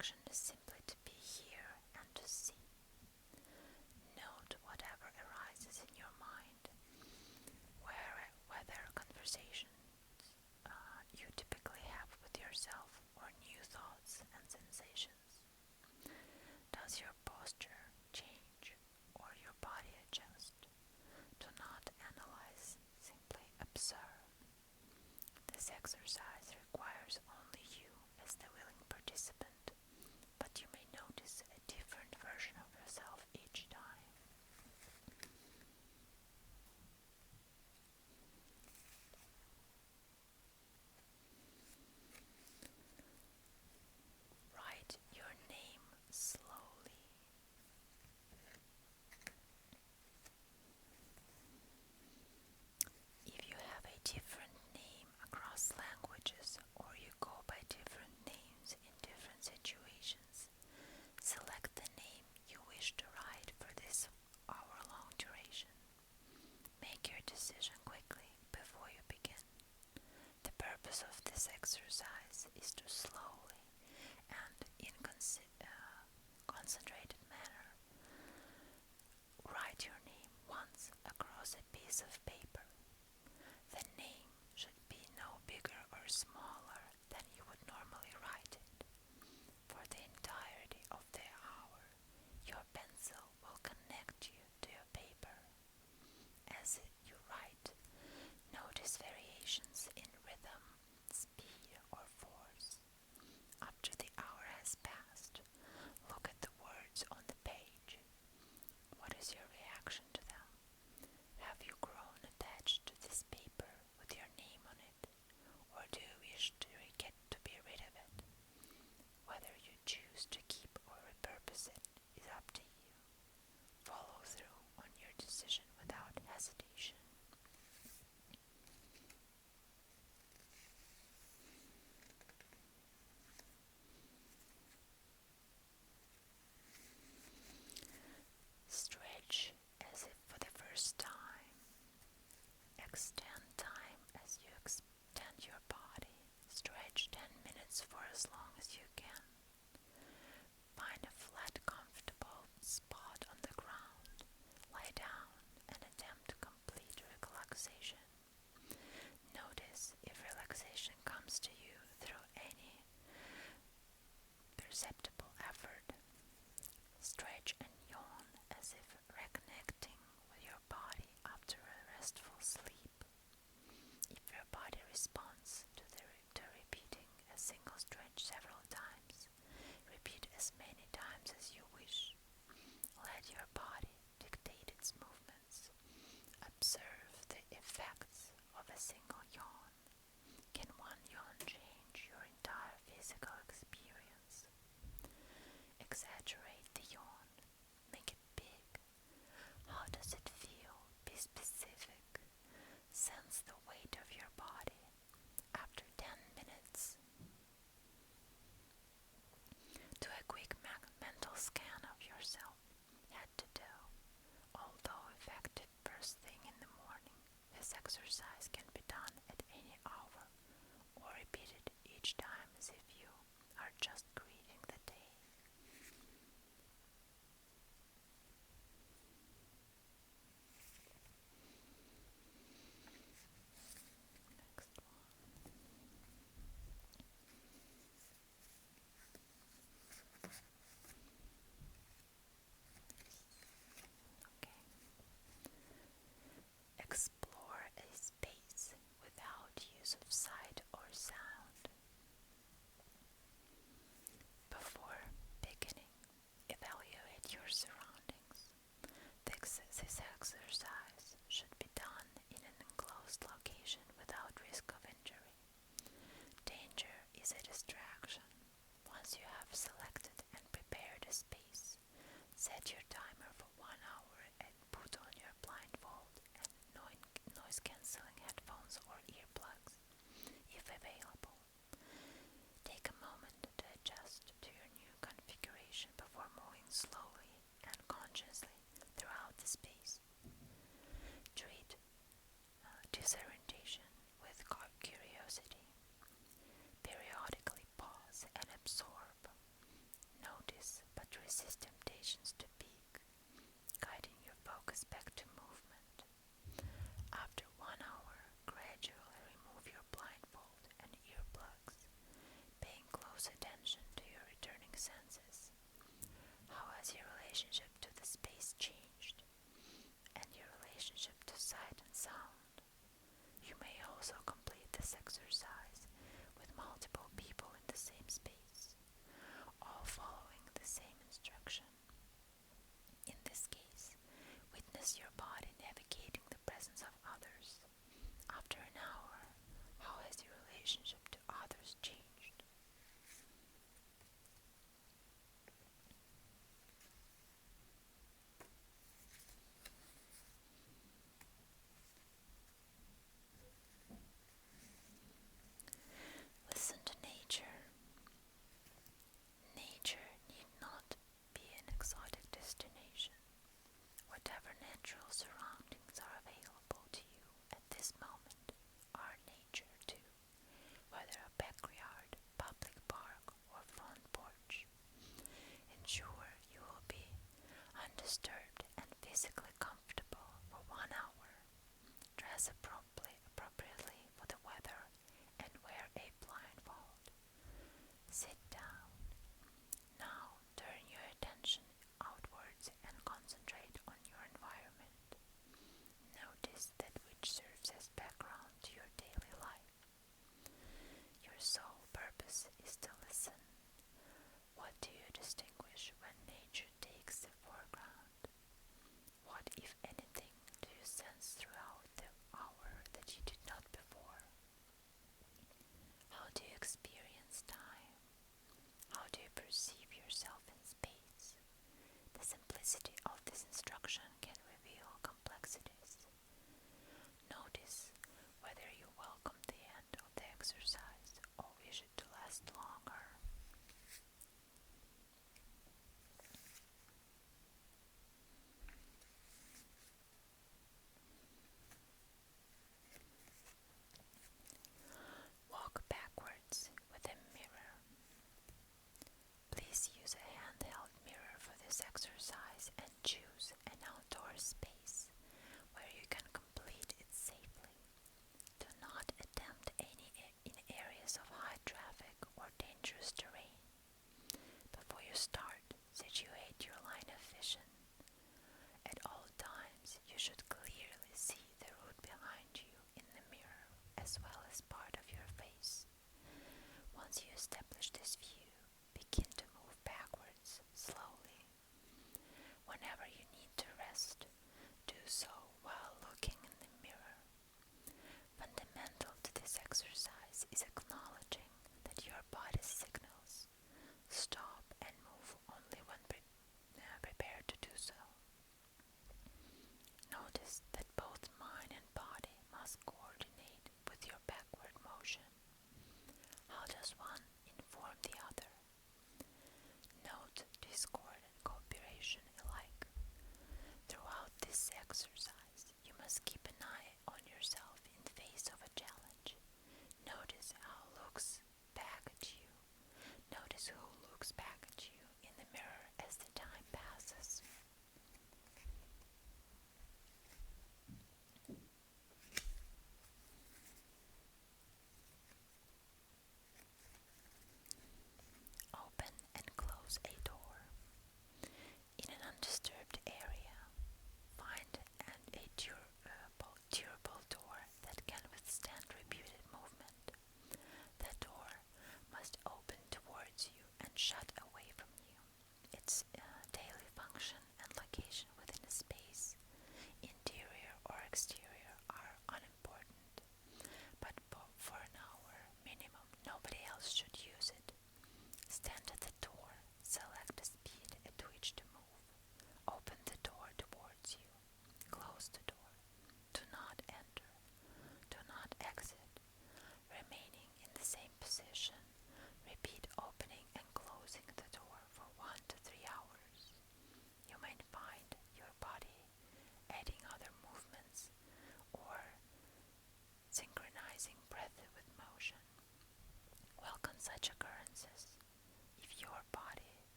action is simply to be here and to see. Note whatever arises in your mind, whether conversations you typically have with yourself or new thoughts and sensations. Does your posture change or your body adjust? Do not analyze, simply observe. This exercise requires only you as the willing participant, but you may notice a different version of yourself each time. Write your name slowly. If you have a different name across languages or you go by different names in different situations, select the name you wish to write for this hour-long duration. Make your decision quickly before you begin. The purpose of this exercise is to slowly and in concentrated manner write your name once across a piece of paper. The name should be no bigger or smaller than you would normally write it. For the entirety of the hour, your pencil will connect you to your paper. As you write, notice variations in rhythm, speed, or force. After the hour has passed, look at the words on the page. What is your reaction to them? Have you grown attached to this paper with your name on it, or do you wish to be rid of it? Whether you choose to keep or repurpose it is up to you. Follow through on your decision without hesitation. Stretch as if for the first time. Extend time as you extend your body. Stretch 10 minutes for as long as you can. Find a flat, comfortable spot on the ground. Lie down and attempt complete relaxation. Notice if relaxation comes to you through any perceptible effort. Stretch and yawn as if reconnecting with your body after a restful sleep. If your body responds to repeating a single stretch several times, repeat as many times as you wish. Let your body dictate its movements. Observe the effects of a single yawn. Can one yawn change your entire physical experience? Exaggerate the yawn. Make it big. How does it feel? Be specific. Sense the weight of your body. After 10 minutes, do a quick mental scan of yourself, head to toe. Although effective first thing in the morning, this exercise can be done at any hour or repeated each time as if you are just greeting the day. Next one. Okay. Explore a space resist temptations to peek, guiding your focus back to movement. After 1 hour, gradually remove your blindfold and earplugs, paying close attention to your returning senses. How has your relationship to the space changed, and your relationship to sight and sound? You may also complete this exercise with multiple people in the same space, all following the same instruction. In this case, witness your body navigating the presence of others. After an hour, how has your relationship to others changed? Listen to nature. Nature need not be an exotic destination. Whatever natural surroundings are available to you at this moment are nature too, whether a backyard, public park, or front porch. Ensure you will be undisturbed and physically comfortable for 1 hour. Dress appropriately for the weather and wear a blindfold. Sit down. Now turn your attention outwards and concentrate on your environment. Notice that which serves as background to your daily life. Your sole purpose is to listen. What do you distinguish when nature takes the foreground?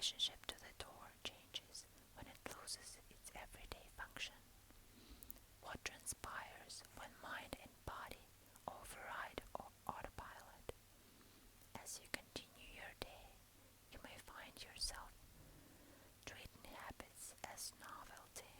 relationship to the door changes when it loses its everyday function. What transpires when mind and body override autopilot? As you continue your day, you may find yourself treating habits as novelty.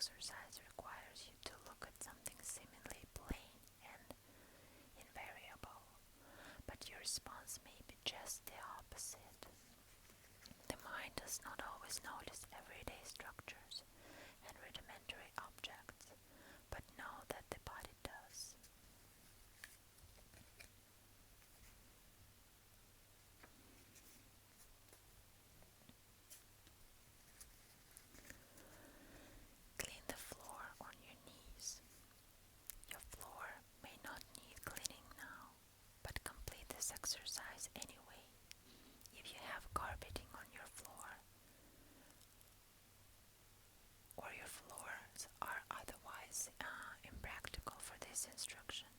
exercise requires you to look at something seemingly plain and invariable, but your response may be just the opposite. The mind does not always notice everyday structures and rudimentary objects, but know that the body does. Clean the floor on your knees. Your floor may not need cleaning now, but complete this exercise anyway. If you have carpeting on your floor, or your floors are otherwise impractical for this instruction,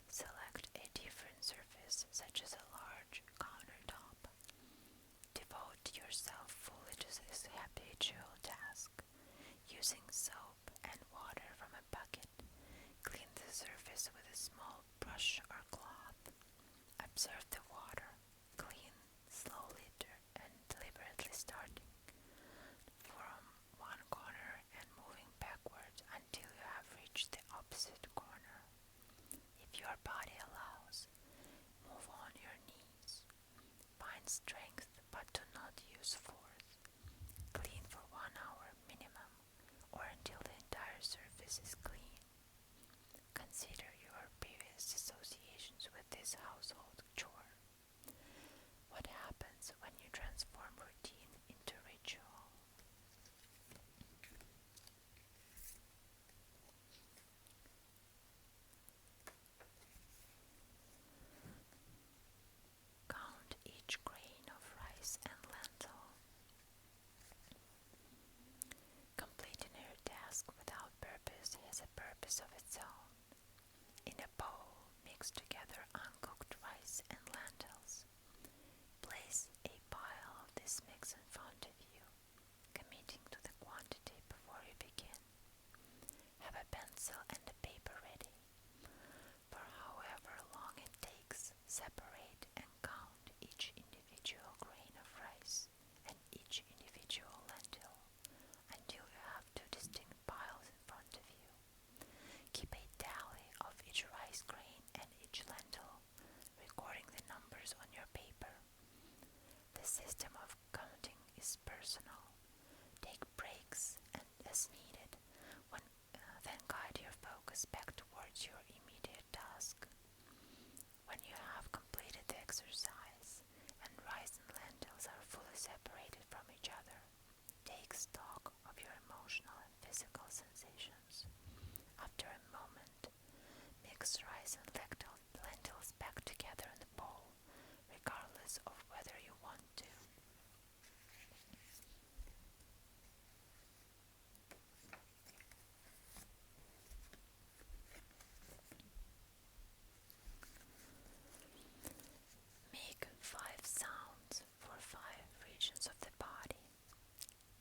select a different surface such as a large countertop. Devote yourself fully to this habitual task. Using soap and water from a bucket, clean the surface with a small brush or cloth. Observe the water. Clean slowly and deliberately, starting from one corner and moving backwards until you have reached the opposite corner. If your body allows, move on your knees. Find strength but do not use force. Clean for 1 hour minimum, or until the entire surface is clean. Consider your previous associations with this household chore. What happens when you transform routine into ritual? Count each grain of rice and lentil. Completing your task without purpose has a purpose of its own. In a bowl, mix together uncooked rice and lentils. Place a pile of this mix in front of you, committing to the quantity before you begin. Have a pencil and a paper ready. For however long it takes, separate and count each individual grain of rice and each individual lentil until you have two distinct piles in front of you. Keep a tally of each rice grain and each lentil, recording the numbers on your paper. The system of counting is personal. Take breaks and as needed, then guide your focus back towards your immediate task. When you have completed the exercise and rice and lentils are fully separated from each other, take stock of your emotional and physical sensations. After a moment, mix rice and lentils back together in the bowl, regardless of whether you want to. Make 5 sounds for 5 regions of the body.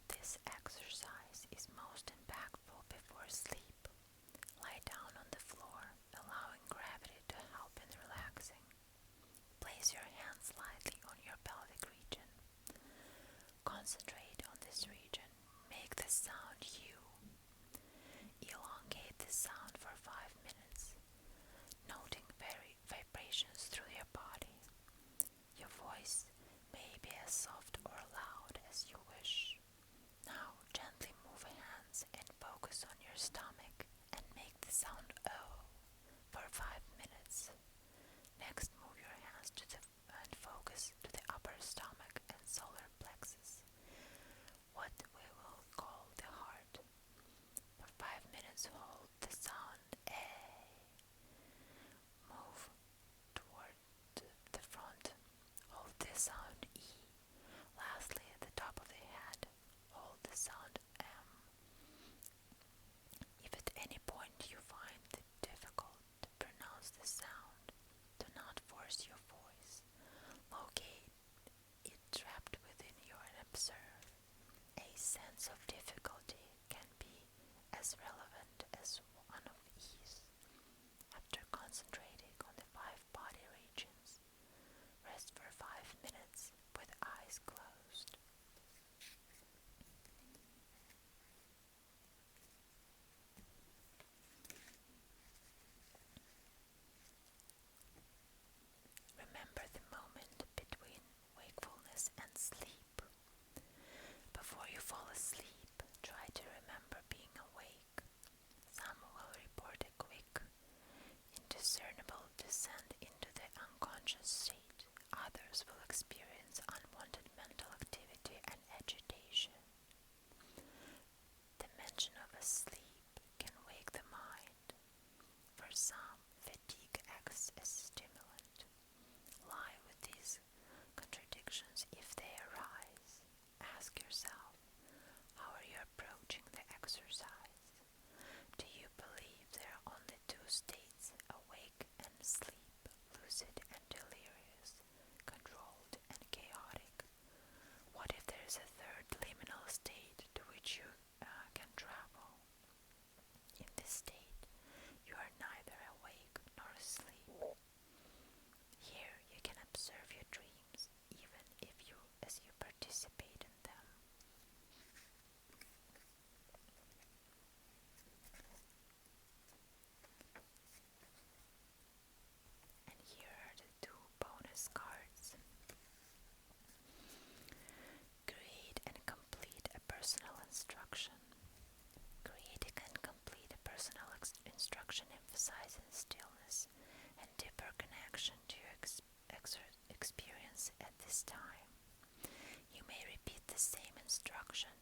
This exercise is most impactful before sleep. Lie down on the floor, allowing gravity instructions.